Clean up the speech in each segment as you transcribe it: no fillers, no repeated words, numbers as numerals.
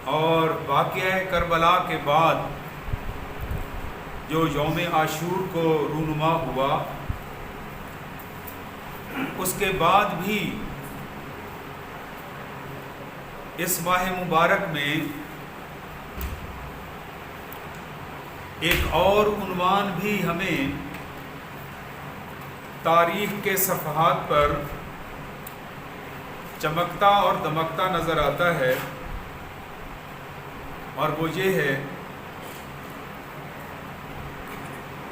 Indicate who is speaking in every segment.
Speaker 1: اور واقعہ کربلا کے بعد جو یوم عاشور کو رونما ہوا، اس کے بعد بھی اس ماہ مبارک میں ایک اور عنوان بھی ہمیں تاریخ کے صفحات پر چمکتا اور دمکتا نظر آتا ہے، اور وہ یہ ہے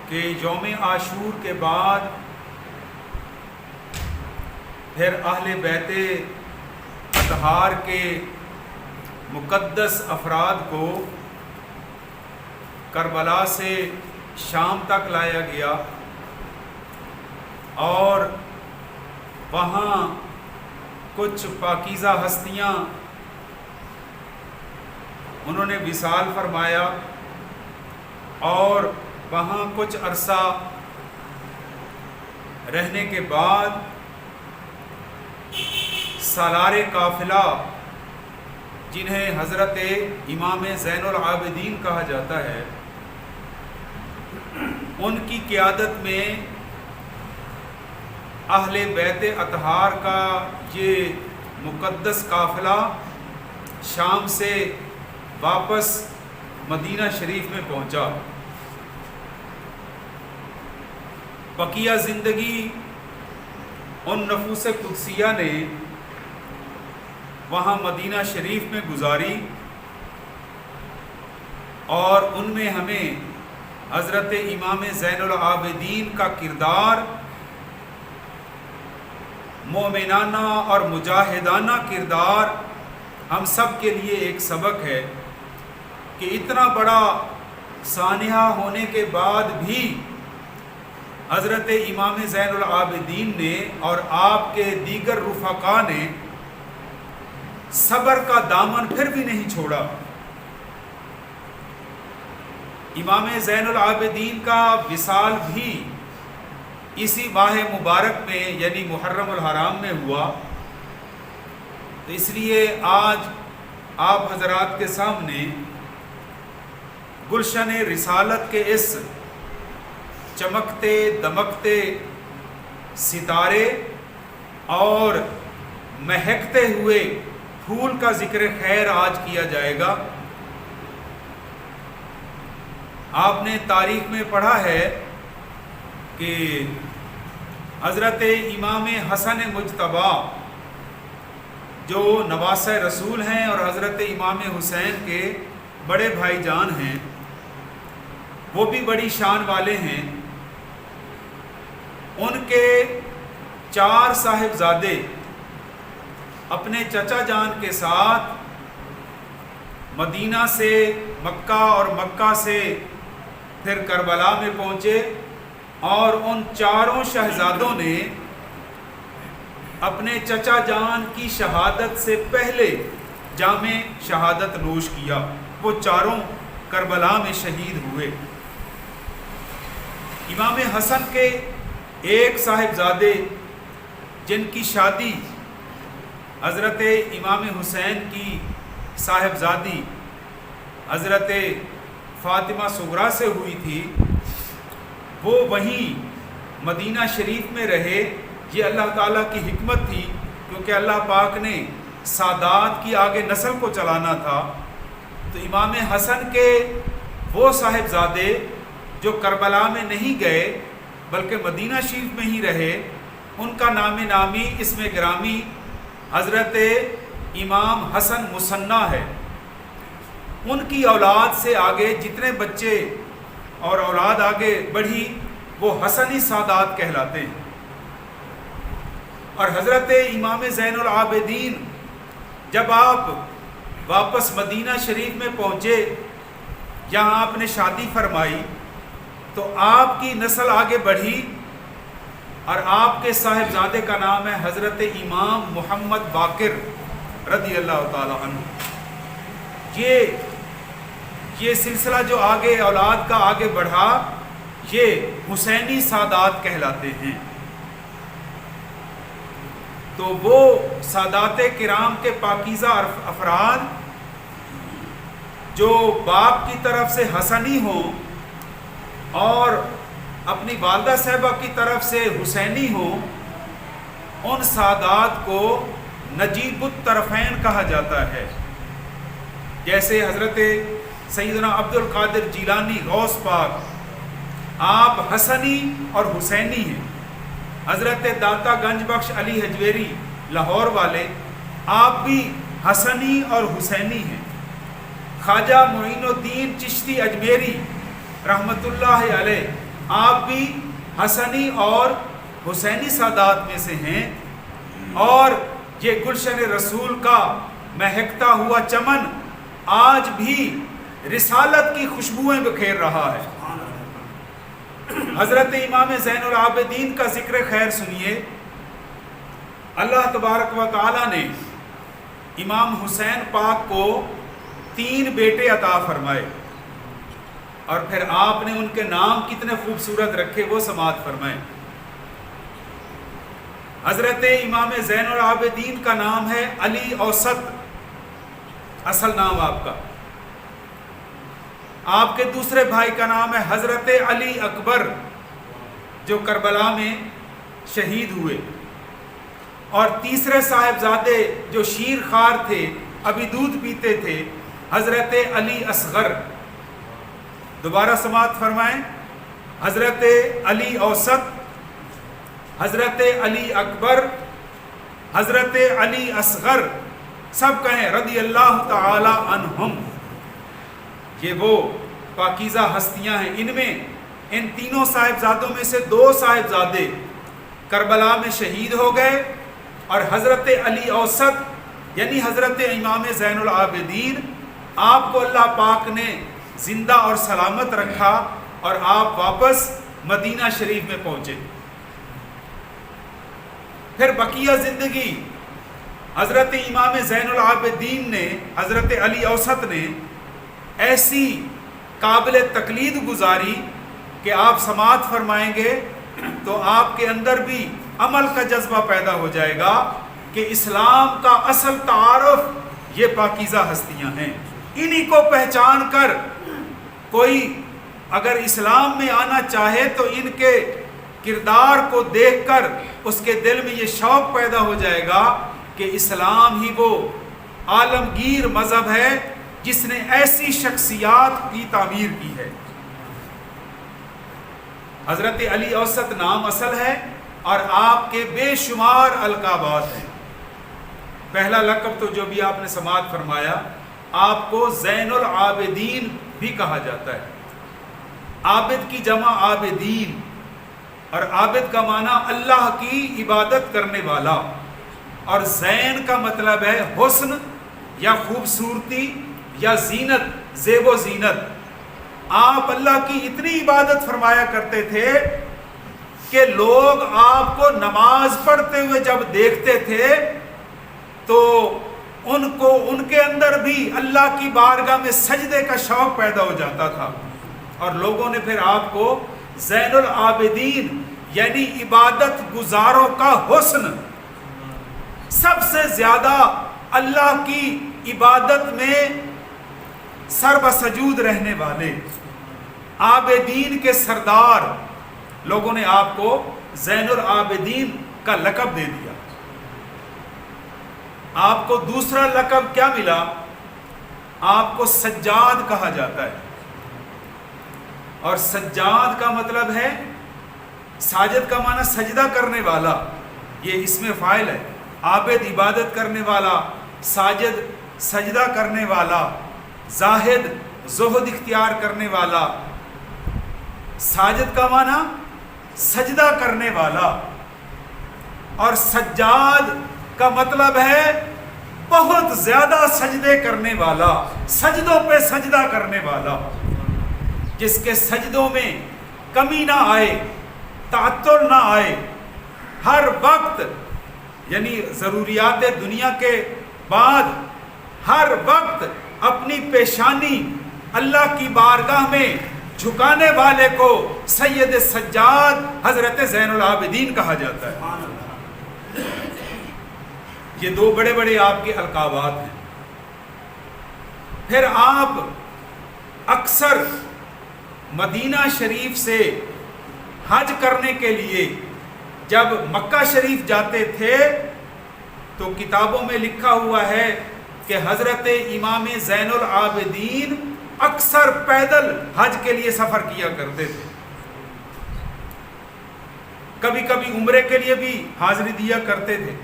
Speaker 1: کہ یوم عاشور کے بعد پھر اہل بیت اطہار کے مقدس افراد کو کربلا سے شام تک لایا گیا، اور وہاں کچھ پاکیزہ ہستیاں انہوں نے وصال فرمایا، اور وہاں کچھ عرصہ رہنے کے بعد سالار قافلہ جنہیں حضرت امام زین العابدین کہا جاتا ہے، ان کی قیادت میں اہل بیت اطہار کا یہ مقدس قافلہ شام سے واپس مدینہ شریف میں پہنچا۔ بقیہ زندگی ان نفوس قدسیہ نے وہاں مدینہ شریف میں گزاری، اور ان میں ہمیں حضرت امام زین العابدین کا کردار، مومنانہ اور مجاہدانہ کردار ہم سب کے لیے ایک سبق ہے کہ اتنا بڑا سانحہ ہونے کے بعد بھی حضرت امام زین العابدین نے اور آپ کے دیگر رفقا نے صبر کا دامن پھر بھی نہیں چھوڑا۔ امام زین العابدین کا وصال بھی اسی ماہ مبارک میں یعنی محرم الحرام میں ہوا، تو اس لیے آج آپ حضرات کے سامنے گلشن رسالت کے اس چمکتے دمکتے ستارے اور مہکتے ہوئے پھول کا ذکر خیر آج کیا جائے گا۔ آپ نے تاریخ میں پڑھا ہے کہ حضرت امام حسن مجتبیٰ جو نواسہ رسول ہیں اور حضرت امام حسین کے بڑے بھائی جان ہیں، وہ بھی بڑی شان والے ہیں۔ ان کے 4 صاحبزادے اپنے چچا جان کے ساتھ مدینہ سے مکہ اور مکہ سے پھر کربلا میں پہنچے، اور ان 4 شہزادوں نے اپنے چچا جان کی شہادت سے پہلے جام شہادت نوش کیا۔ وہ 4 کربلا میں شہید ہوئے۔ امام حسن کے ایک صاحبزادے جن کی شادی حضرت امام حسین کی صاحبزادی حضرت فاطمہ صغریٰ سے ہوئی تھی، وہ وہیں مدینہ شریف میں رہے۔ یہ اللہ تعالیٰ کی حکمت تھی، کیونکہ اللہ پاک نے سادات کی آگے نسل کو چلانا تھا، تو امام حسن کے وہ صاحبزادے جو کربلا میں نہیں گئے بلکہ مدینہ شریف میں ہی رہے، ان کا نام نامی اسم گرامی حضرت امام حسن مثنیٰ ہے۔ ان کی اولاد سے آگے جتنے بچے اور اولاد آگے بڑھی وہ حسنی سادات کہلاتے ہیں۔ اور حضرت امام زین العابدین جب آپ واپس مدینہ شریف میں پہنچے، یہاں آپ نے شادی فرمائی، تو آپ کی نسل آگے بڑھی، اور آپ کے صاحبزادے کا نام ہے حضرت امام محمد باقر رضی اللہ تعالی عنہ۔ یہ سلسلہ جو آگے اولاد کا آگے بڑھا، یہ حسینی سادات کہلاتے ہیں۔ تو وہ سادات کرام کے پاکیزہ افراد جو باپ کی طرف سے حسنی ہوں اور اپنی والدہ صاحبہ کی طرف سے حسینی ہوں، ان سادات کو نجیب الطرفین کہا جاتا ہے. جیسے حضرت سیدنا عبد القادر جیلانی غوث پاک، آپ حسنی اور حسینی ہیں. حضرت داتا گنج بخش علی حجویری لاہور والے، آپ بھی حسنی اور حسینی ہیں. خواجہ معین الدین چشتی اجمیری رحمۃ اللہ علیہ، آپ بھی حسنی اور حسینی سادات میں سے ہیں. اور یہ گلشن رسول کا مہکتا ہوا چمن آج بھی رسالت کی خوشبوئیں بکھیر رہا ہے. حضرت امام زین العابدین کا ذکر خیر سنیے. اللہ تبارک و تعالی نے امام حسین پاک کو 3 بیٹے عطا فرمائے، اور پھر آپ نے ان کے نام کتنے خوبصورت رکھے وہ سماعت فرمائے. حضرت امام زین العابدین کا نام ہے علی اوسط، اصل نام آپ کا. آپ کے دوسرے بھائی کا نام ہے حضرت علی اکبر، جو کربلا میں شہید ہوئے. اور تیسرے صاحبزادے جو شیر خوار تھے، ابھی دودھ پیتے تھے، حضرت علی اصغر. دوبارہ سماعت فرمائیں. حضرت علی اوسط، حضرت علی اکبر، حضرت علی اصغر، سب کہیں رضی اللہ تعالی عنہم. یہ وہ پاکیزہ ہستیاں ہیں. ان میں ان تینوں صاحبزادوں میں سے 2 صاحبزادے کربلا میں شہید ہو گئے، اور حضرت علی اوسط یعنی حضرت امام زین العابدین، آپ کو اللہ پاک نے زندہ اور سلامت رکھا اور آپ واپس مدینہ شریف میں پہنچے. پھر بقیہ زندگی حضرت امام زین العابدین نے، حضرت علی اوسط نے ایسی قابل تقلید گزاری کہ آپ سماعت فرمائیں گے تو آپ کے اندر بھی عمل کا جذبہ پیدا ہو جائے گا کہ اسلام کا اصل تعارف یہ پاکیزہ ہستیاں ہیں. انہی کو پہچان کر کوئی اگر اسلام میں آنا چاہے تو ان کے کردار کو دیکھ کر اس کے دل میں یہ شوق پیدا ہو جائے گا کہ اسلام ہی وہ عالمگیر مذہب ہے جس نے ایسی شخصیات کی تعمیر کی ہے. حضرت علی اوسط نام اصل ہے اور آپ کے بے شمار القابات ہیں. پہلا لقب تو جو بھی آپ نے سماعت فرمایا، آپ کو زین العابدین بھی کہا جاتا ہے. عابد کی جمع عابدین، اور عابد کا معنی اللہ کی عبادت کرنے والا، اور زین کا مطلب ہے حسن یا خوبصورتی یا زینت، زیب و زینت. آپ اللہ کی اتنی عبادت فرمایا کرتے تھے کہ لوگ آپ کو نماز پڑھتے ہوئے جب دیکھتے تھے تو ان کے اندر بھی اللہ کی بارگاہ میں سجدے کا شوق پیدا ہو جاتا تھا، اور لوگوں نے پھر آپ کو زین العابدین یعنی عبادت گزاروں کا حسن، سب سے زیادہ اللہ کی عبادت میں سربسجود رہنے والے، عابدین کے سردار، لوگوں نے آپ کو زین العابدین کا لقب دے دیا. آپ کو دوسرا لقب کیا ملا؟ آپ کو سجاد کہا جاتا ہے. اور سجاد کا مطلب ہے، ساجد کا معنی سجدہ کرنے والا، یہ اسم فاعل ہے. عابد عبادت کرنے والا، ساجد سجدہ کرنے والا، زاہد زہد اختیار کرنے والا. ساجد کا معنی سجدہ کرنے والا، اور سجاد کا مطلب ہے بہت زیادہ سجدے کرنے والا، سجدوں پہ سجدہ کرنے والا، جس کے سجدوں میں کمی نہ آئے، تعطل نہ آئے. ہر وقت یعنی ضروریات دنیا کے بعد ہر وقت اپنی پیشانی اللہ کی بارگاہ میں جھکانے والے کو سید سجاد حضرت زین العابدین کہا جاتا ہے. یہ 2 بڑے بڑے آپ کے القابات ہیں. پھر آپ اکثر مدینہ شریف سے حج کرنے کے لیے جب مکہ شریف جاتے تھے تو کتابوں میں لکھا ہوا ہے کہ حضرت امام زین العابدین اکثر پیدل حج کے لیے سفر کیا کرتے تھے، کبھی کبھی عمرے کے لیے بھی حاضری دیا کرتے تھے۔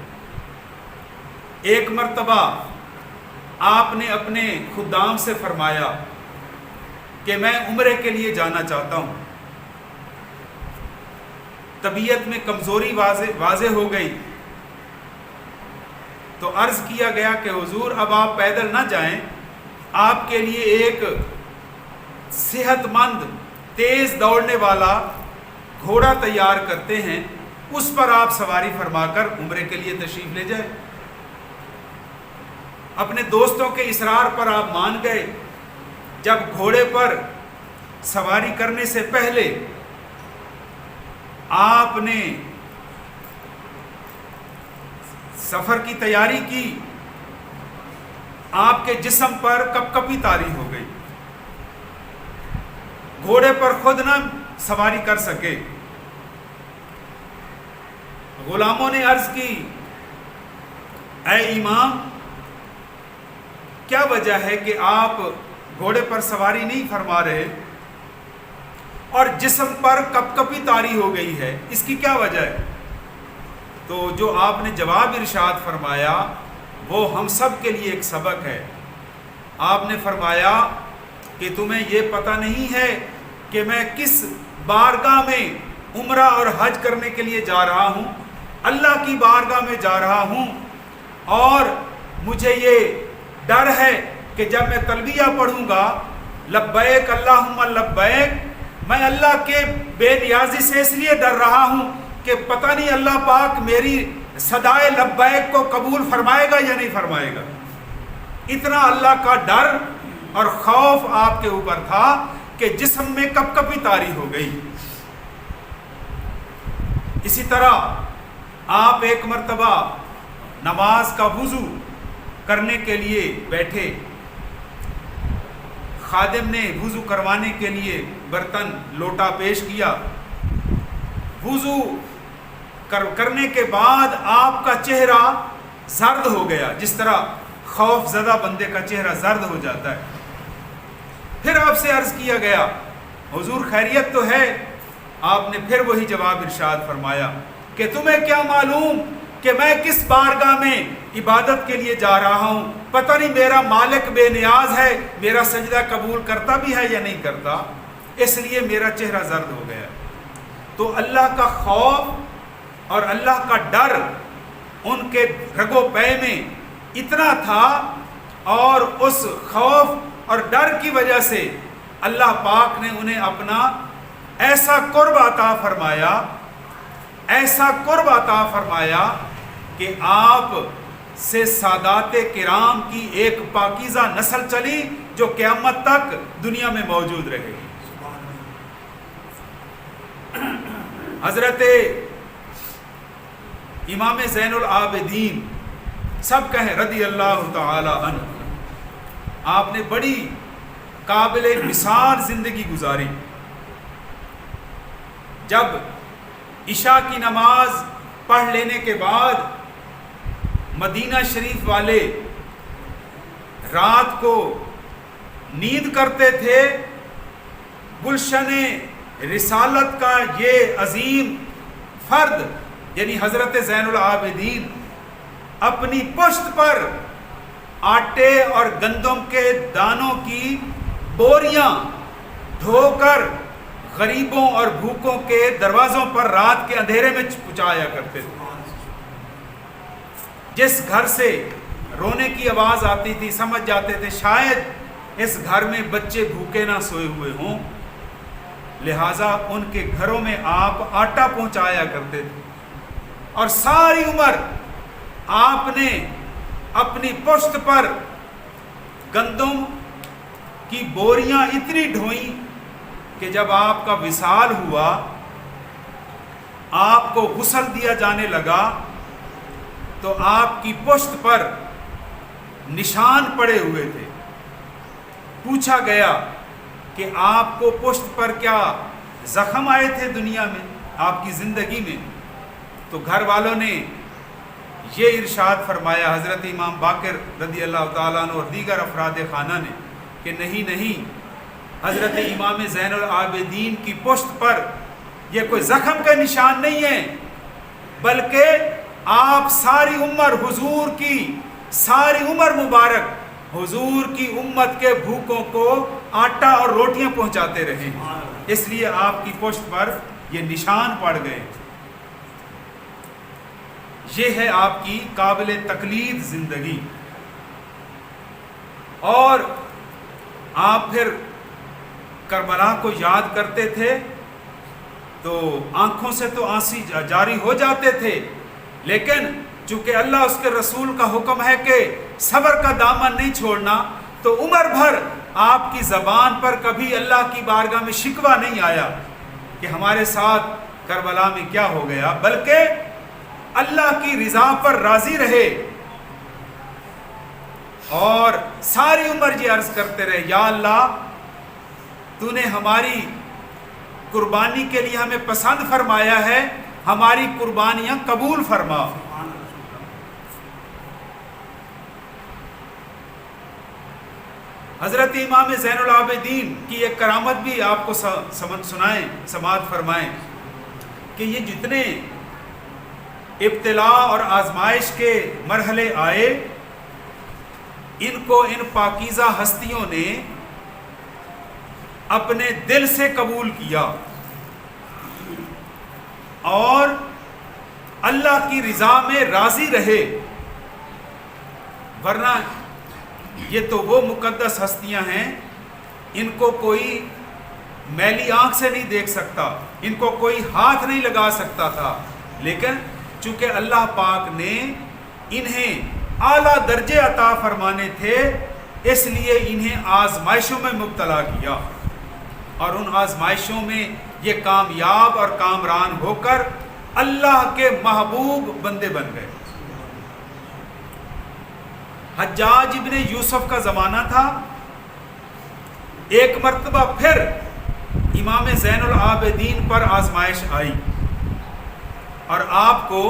Speaker 1: ایک مرتبہ آپ نے اپنے خدام سے فرمایا کہ میں عمرے کے لیے جانا چاہتا ہوں۔ طبیعت میں کمزوری واضح ہو گئی تو عرض کیا گیا کہ حضور اب آپ پیدل نہ جائیں، آپ کے لیے ایک صحت مند تیز دوڑنے والا گھوڑا تیار کرتے ہیں، اس پر آپ سواری فرما کر عمرے کے لیے تشریف لے جائیں۔ اپنے دوستوں کے اصرار پر آپ مان گئے۔ جب گھوڑے پر سواری کرنے سے پہلے آپ نے سفر کی تیاری کی، آپ کے جسم پر کپکپی طاری ہو گئی، گھوڑے پر خود نہ سواری کر سکے۔ غلاموں نے عرض کی، اے امام کیا وجہ ہے کہ آپ گھوڑے پر سواری نہیں فرما رہے اور جسم پر کپکپی طاری ہو گئی ہے، اس کی کیا وجہ ہے؟ تو جو آپ نے جواب ارشاد فرمایا وہ ہم سب کے لیے ایک سبق ہے۔ آپ نے فرمایا کہ تمہیں یہ پتہ نہیں ہے کہ میں کس بارگاہ میں عمرہ اور حج کرنے کے لیے جا رہا ہوں؟ اللہ کی بارگاہ میں جا رہا ہوں، اور مجھے یہ ڈر ہے کہ جب میں تلبیہ پڑھوں گا لبیک اللہم لبیک، میں اللہ کے بے نیازی سے اس لیے ڈر رہا ہوں کہ پتہ نہیں اللہ پاک میری صدائے لبیک کو قبول فرمائے گا یا نہیں فرمائے گا۔ اتنا اللہ کا ڈر اور خوف آپ کے اوپر تھا کہ جسم میں کپکپی طاری ہو گئی۔ اسی طرح آپ ایک مرتبہ نماز کا وضو کرنے کے لیے بیٹھے، خادم نے وضو کروانے کے لیے برتن لوٹا پیش کیا، وضو کرنے کے بعد آپ کا چہرہ زرد ہو گیا، جس طرح خوف زدہ بندے کا چہرہ زرد ہو جاتا ہے۔ پھر آپ سے عرض کیا گیا حضور خیریت تو ہے؟ آپ نے پھر وہی جواب ارشاد فرمایا کہ تمہیں کیا معلوم کہ میں کس بارگاہ میں عبادت کے لیے جا رہا ہوں، پتہ نہیں میرا مالک بے نیاز ہے، میرا سجدہ قبول کرتا بھی ہے یا نہیں کرتا، اس لیے میرا چہرہ زرد ہو گیا۔ تو اللہ کا خوف اور اللہ کا ڈر ان کے رگو پے میں اتنا تھا، اور اس خوف اور ڈر کی وجہ سے اللہ پاک نے انہیں اپنا ایسا قرب عطا فرمایا، ایسا قرب عطا فرمایا کہ آپ سے سادات کرام کی ایک پاکیزہ نسل چلی جو قیامت تک دنیا میں موجود رہے گی۔ حضرت امام زین العابدین سب کہیں رضی اللہ تعالی عنہ، آپ نے بڑی قابل مثال زندگی گزاری۔ جب عشاء کی نماز پڑھ لینے کے بعد مدینہ شریف والے رات کو نیند کرتے تھے، گلشن رسالت کا یہ عظیم فرد یعنی حضرت زین العابدین اپنی پشت پر آٹے اور گندم کے دانوں کی بوریاں دھو کر غریبوں اور بھوکوں کے دروازوں پر رات کے اندھیرے میں پہنچایا کرتے تھے۔ جس گھر سے رونے کی آواز آتی تھی سمجھ جاتے تھے شاید اس گھر میں بچے بھوکے نہ سوئے ہوئے ہوں، لہٰذا ان کے گھروں میں آپ آٹا پہنچایا کرتے تھے، اور ساری عمر آپ نے اپنی پشت پر گندم کی بوریاں اتنی ڈھوئیں کہ جب آپ کا وصال ہوا، آپ کو غسل دیا جانے لگا تو آپ کی پشت پر نشان پڑے ہوئے تھے، پوچھا گیا کہ آپ کو پشت پر کیا زخم آئے تھے دنیا میں، آپ کی زندگی میں؟ تو گھر والوں نے یہ ارشاد فرمایا، حضرت امام باقر رضی اللہ تعالیٰ عنہ اور دیگر افراد خانہ نے، کہ نہیں، حضرت امام زین العابدین کی پشت پر یہ کوئی زخم کا نشان نہیں ہے، بلکہ آپ ساری عمر حضور کی ساری عمر مبارک حضور کی امت کے بھوکوں کو آٹا اور روٹیاں پہنچاتے رہے، اس لیے آپ کی پشت پر یہ نشان پڑ گئے۔ یہ ہے آپ کی قابل تقلید زندگی۔ اور آپ پھر کربلا کو یاد کرتے تھے تو آنکھوں سے تو آنسو جاری ہو جاتے تھے، لیکن چونکہ اللہ اس کے رسول کا حکم ہے کہ صبر کا دامن نہیں چھوڑنا، تو عمر بھر آپ کی زبان پر کبھی اللہ کی بارگاہ میں شکوہ نہیں آیا کہ ہمارے ساتھ کربلا میں کیا ہو گیا، بلکہ اللہ کی رضا پر راضی رہے اور ساری عمر یہ عرض کرتے رہے، یا اللہ تو نے ہماری قربانی کے لیے ہمیں پسند فرمایا ہے، ہماری قربانیاں قبول فرما۔ حضرت امام زین العابدین کی ایک کرامت بھی آپ کو سماعت فرمائیں کہ یہ جتنے ابتلاء اور آزمائش کے مرحلے آئے، ان کو ان پاکیزہ ہستیوں نے اپنے دل سے قبول کیا اور اللہ کی رضا میں راضی رہے، ورنہ یہ تو وہ مقدس ہستیاں ہیں، ان کو کوئی میلی آنکھ سے نہیں دیکھ سکتا، ان کو کوئی ہاتھ نہیں لگا سکتا تھا، لیکن چونکہ اللہ پاک نے انہیں اعلیٰ درجے عطا فرمانے تھے، اس لیے انہیں آزمائشوں میں مبتلا کیا، اور ان آزمائشوں میں یہ کامیاب اور کامران ہو کر اللہ کے محبوب بندے بن گئے۔ حجاج ابن یوسف کا زمانہ تھا، ایک مرتبہ پھر امام زین العابدین پر آزمائش آئی اور آپ کو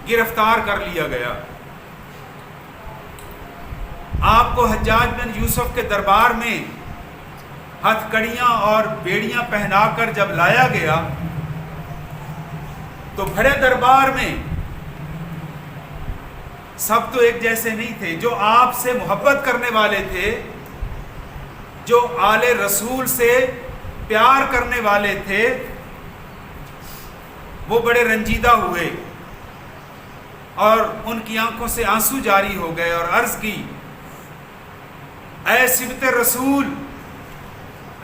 Speaker 1: گرفتار کر لیا گیا۔ آپ کو حجاج بن یوسف کے دربار میں ہتھ کڑیاں اور بیڑیاں پہنا کر جب لایا گیا تو بڑے دربار میں سب تو ایک جیسے نہیں تھے، جو آپ سے محبت کرنے والے تھے، جو آل رسول سے پیار کرنے والے تھے، وہ بڑے رنجیدہ ہوئے اور ان کی آنکھوں سے آنسو جاری ہو گئے اور عرض کی، اے صبت رسول،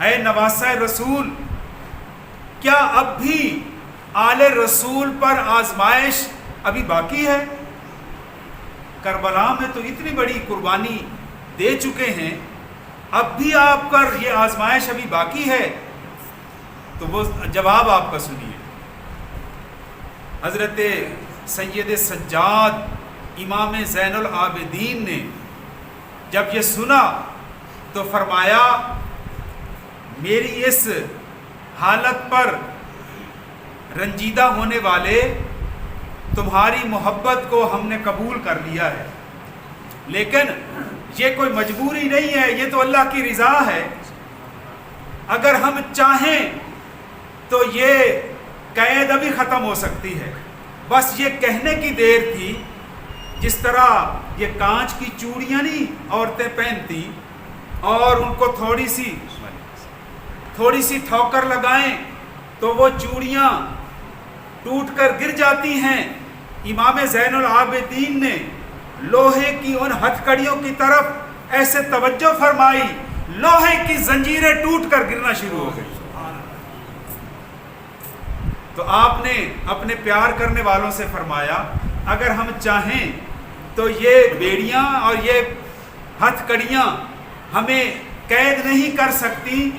Speaker 1: اے نواسہ رسول، کیا اب بھی آل رسول پر آزمائش ابھی باقی ہے؟ کربلا میں تو اتنی بڑی قربانی دے چکے ہیں، اب بھی آپ پر یہ آزمائش ابھی باقی ہے؟ تو وہ جواب آپ کا سنیے۔ حضرت سید سجاد امام زین العابدین نے جب یہ سنا تو فرمایا، میری اس حالت پر رنجیدہ ہونے والے، تمہاری محبت کو ہم نے قبول کر لیا ہے، لیکن یہ کوئی مجبوری نہیں ہے، یہ تو اللہ کی رضا ہے۔ اگر ہم چاہیں تو یہ قید ابھی ختم ہو سکتی ہے، بس یہ کہنے کی دیر تھی۔ جس طرح یہ کانچ کی چوڑیاں نہیں عورتیں پہنتی اور ان کو تھوڑی سی ٹھوکر لگائیں تو وہ چوڑیاں ٹوٹ کر گر جاتی ہیں، امام زین العابدین نے لوہے کی ان ہتھ کڑیوں کی طرف ایسے توجہ فرمائی، لوہے کی زنجیریں ٹوٹ کر گرنا شروع ہو گئی۔ تو آپ نے اپنے پیار کرنے والوں سے فرمایا، اگر ہم چاہیں تو یہ بیڑیاں اور یہ ہتھ کڑیاں ہمیں قید نہیں کر سکتی،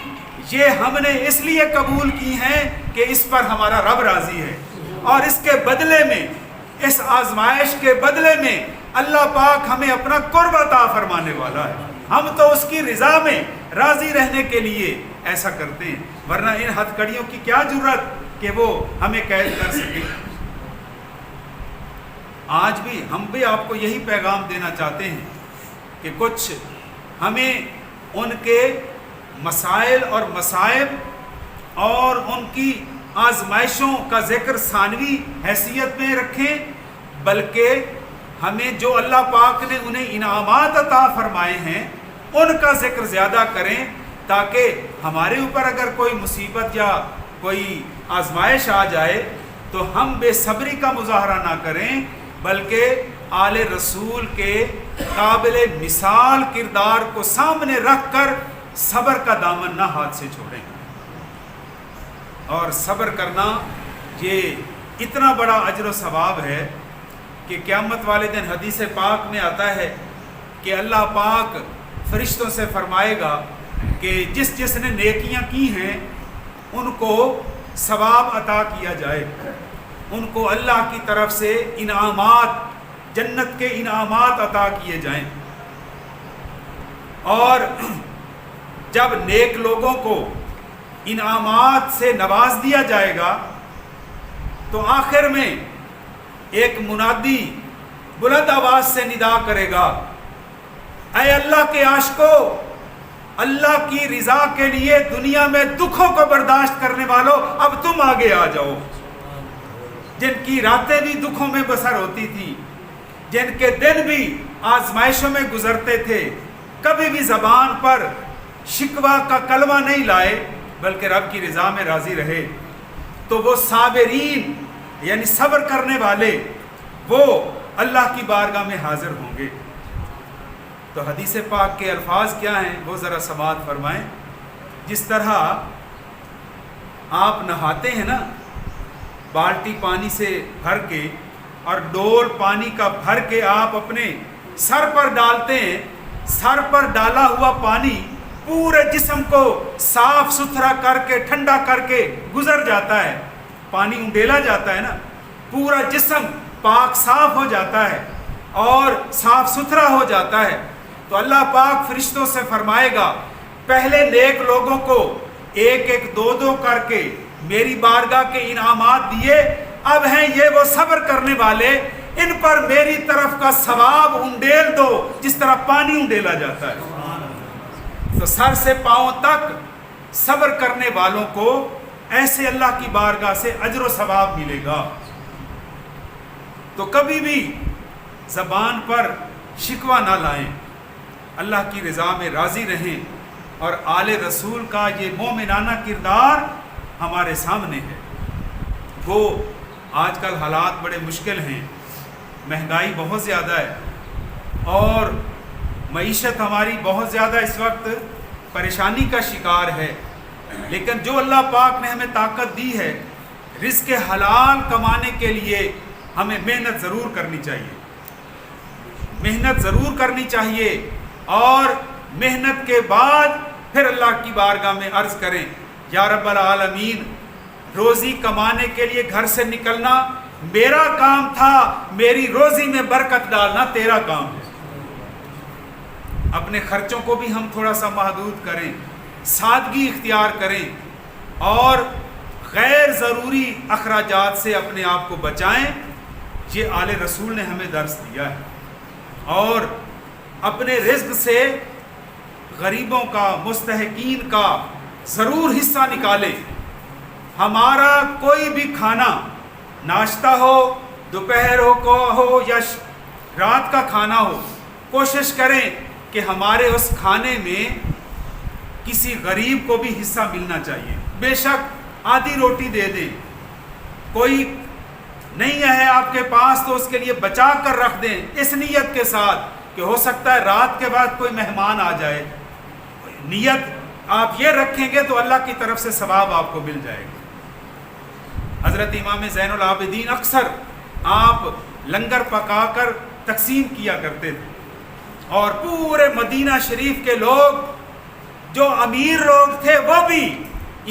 Speaker 1: یہ ہم نے اس لیے قبول کی ہیں کہ اس پر ہمارا رب راضی ہے، اور اس کے بدلے میں، اس آزمائش کے بدلے میں اللہ پاک ہمیں اپنا قرب عطا فرمانے والا ہے۔ ہم تو اس کی رضا میں راضی رہنے کے لیے ایسا کرتے ہیں، ورنہ ان ہتھ کڑیوں کی کیا ضرورت کہ وہ ہمیں قید کر سکے۔ آج بھی ہم بھی آپ کو یہی پیغام دینا چاہتے ہیں کہ کچھ ہمیں ان کے مسائل اور مصائب اور ان کی آزمائشوں کا ذکر ثانوی حیثیت میں رکھیں، بلکہ ہمیں جو اللہ پاک نے انہیں انعامات عطا فرمائے ہیں ان کا ذکر زیادہ کریں، تاکہ ہمارے اوپر اگر کوئی مصیبت یا کوئی آزمائش آ جائے تو ہم بے صبری کا مظاہرہ نہ کریں، بلکہ آل رسول کے قابل مثال کردار کو سامنے رکھ کر صبر کا دامن نہ ہاتھ سے چھوڑیں۔ اور صبر کرنا یہ اتنا بڑا اجر و ثواب ہے کہ قیامت والے دن حدیث پاک میں آتا ہے کہ اللہ پاک فرشتوں سے فرمائے گا کہ جس جس نے نیکیاں کی ہیں ان کو ثواب عطا کیا جائے، ان کو اللہ کی طرف سے انعامات، جنت کے انعامات عطا کیے جائیں۔ اور جب نیک لوگوں کو انعامات سے نواز دیا جائے گا تو آخر میں ایک منادی بلند آواز سے ندا کرے گا، اے اللہ کے عاشقو، اللہ کی رضا کے لیے دنیا میں دکھوں کو برداشت کرنے والوں اب تم آگے آ جاؤ۔ جن کی راتیں بھی دکھوں میں بسر ہوتی تھی، جن کے دن بھی آزمائشوں میں گزرتے تھے، کبھی بھی زبان پر شکوہ کا کلمہ نہیں لائے بلکہ رب کی رضا میں راضی رہے، تو وہ صابرین یعنی صبر کرنے والے وہ اللہ کی بارگاہ میں حاضر ہوں گے۔ تو حدیث پاک کے الفاظ کیا ہیں وہ ذرا سماعت فرمائیں۔ جس طرح آپ نہاتے ہیں نا بالٹی پانی سے بھر کے اور ڈول پانی کا بھر کے آپ اپنے سر پر ڈالتے ہیں، سر پر ڈالا ہوا پانی پورے جسم کو صاف ستھرا کر کے ٹھنڈا کر کے گزر جاتا ہے، پانی انڈیلا جاتا ہے نا، پورا جسم پاک صاف ہو جاتا ہے اور صاف ستھرا ہو جاتا ہے۔ تو اللہ پاک فرشتوں سے فرمائے گا پہلے نیک لوگوں کو ایک ایک دو دو کر کے میری بارگاہ کے انعامات دیے، اب ہیں یہ وہ صبر کرنے والے، ان پر میری طرف کا ثواب انڈیل دو جس طرح پانی انڈیلا جاتا ہے۔ تو سر سے پاؤں تک صبر کرنے والوں کو ایسے اللہ کی بارگاہ سے اجر و ثواب ملے گا۔ تو کبھی بھی زبان پر شکوہ نہ لائیں، اللہ کی رضا میں راضی رہیں، اور آل رسول کا یہ مومنانہ کردار ہمارے سامنے ہے۔ وہ آج کل حالات بڑے مشکل ہیں، مہنگائی بہت زیادہ ہے اور معیشت ہماری بہت زیادہ اس وقت پریشانی کا شکار ہے، لیکن جو اللہ پاک نے ہمیں طاقت دی ہے رزق حلال کمانے کے لیے ہمیں محنت ضرور کرنی چاہیے، محنت ضرور کرنی چاہیے، اور محنت کے بعد پھر اللہ کی بارگاہ میں عرض کریں یا رب العالمین، روزی کمانے کے لیے گھر سے نکلنا میرا کام تھا، میری روزی میں برکت ڈالنا تیرا کام ہے۔ اپنے خرچوں کو بھی ہم تھوڑا سا محدود کریں، سادگی اختیار کریں، اور غیر ضروری اخراجات سے اپنے آپ کو بچائیں۔ یہ آل رسول نے ہمیں درس دیا ہے، اور اپنے رزق سے غریبوں کا، مستحقین کا ضرور حصہ نکالیں۔ ہمارا کوئی بھی کھانا، ناشتہ ہو، دوپہر ہو یا رات کا کھانا ہو، کوشش کریں کہ ہمارے اس کھانے میں کسی غریب کو بھی حصہ ملنا چاہیے۔ بے شک آدھی روٹی دے دیں، کوئی نہیں ہے آپ کے پاس تو اس کے لیے بچا کر رکھ دیں، اس نیت کے ساتھ کہ ہو سکتا ہے رات کے بعد کوئی مہمان آ جائے۔ نیت آپ یہ رکھیں گے تو اللہ کی طرف سے ثواب آپ کو مل جائے گا۔ حضرت امام زین العابدین اکثر آپ لنگر پکا کر تقسیم کیا کرتے تھے، اور پورے مدینہ شریف کے لوگ جو امیر لوگ تھے وہ بھی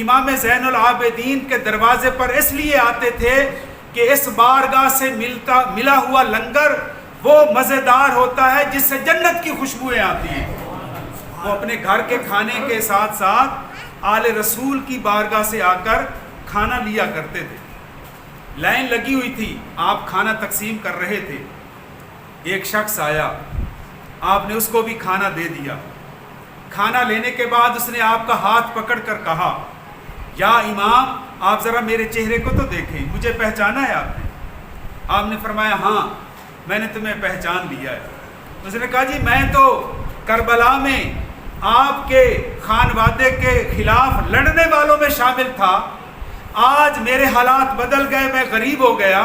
Speaker 1: امام زین العابدین کے دروازے پر اس لیے آتے تھے کہ اس بارگاہ سے ملا ہوا لنگر وہ مزیدار ہوتا ہے جس سے جنت کی خوشبوئیں آتی ہیں۔ وہ اپنے گھر کے کھانے کے ساتھ ساتھ آل رسول کی بارگاہ سے آ کر کھانا لیا کرتے تھے. لائن لگی ہوئی تھی, آپ کھانا تقسیم کر رہے تھے, ایک شخص آیا, آپ نے اس کو بھی کھانا دے دیا. کھانا لینے کے بعد اس نے آپ کا ہاتھ پکڑ کر کہا, یا امام آپ ذرا میرے چہرے کو تو دیکھیں, مجھے پہچانا ہے آپ نے؟ آپ نے فرمایا ہاں میں نے تمہیں پہچان لیا ہے. اس نے کہا جی میں تو کربلا میں آپ کے خانوادے کے خلاف لڑنے والوں میں شامل تھا, آج میرے حالات بدل گئے, میں غریب ہو گیا,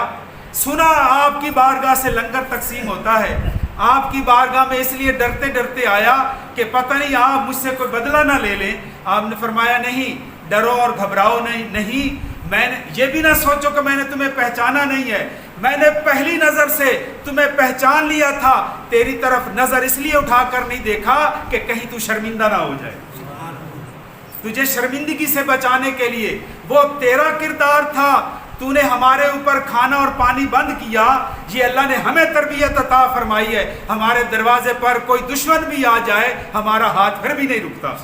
Speaker 1: سنا آپ کی بارگاہ سے لنگر تقسیم ہوتا ہے, آپ کی بارگاہ میں اس لیے ڈرتے ڈرتے آیا کہ پتہ نہیں آپ مجھ سے کوئی بدلہ نہ لے لیں. آپ نے فرمایا نہیں, ڈرو اور گھبراؤ نہیں, میں نے یہ بھی نہ سوچو کہ میں نے تمہیں پہچانا نہیں ہے, میں نے پہلی نظر سے تمہیں پہچان لیا تھا, تیری طرف نظر اس لیے اٹھا کر نہیں دیکھا کہ کہیں تو شرمندہ نہ ہو جائے. تجھے شرمندگی سے بچانے کے لیے وہ تیرا کردار تھا, تو نے ہمارے اوپر کھانا اور پانی بند کیا. یہ اللہ نے ہمیں تربیت عطا فرمائی ہے, ہمارے دروازے پر کوئی دشمن بھی آ جائے ہمارا ہاتھ پھر بھی نہیں رکتا,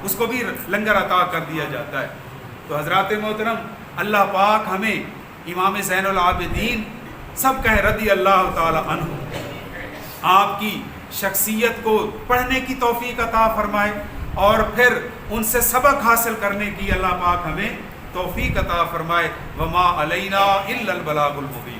Speaker 1: اس کو بھی لنگر عطا کر دیا جاتا ہے. تو حضرات محترم, اللہ پاک ہمیں امام زین العابدین سب کہیں رضی اللہ تعالی عنہ, آپ کی شخصیت کو پڑھنے کی توفیق عطا فرمائے اور پھر ان سے سبق حاصل کرنے کی اللہ پاک ہمیں توفیق عطا فرمائے. وما علینا الا البلاغ المبین.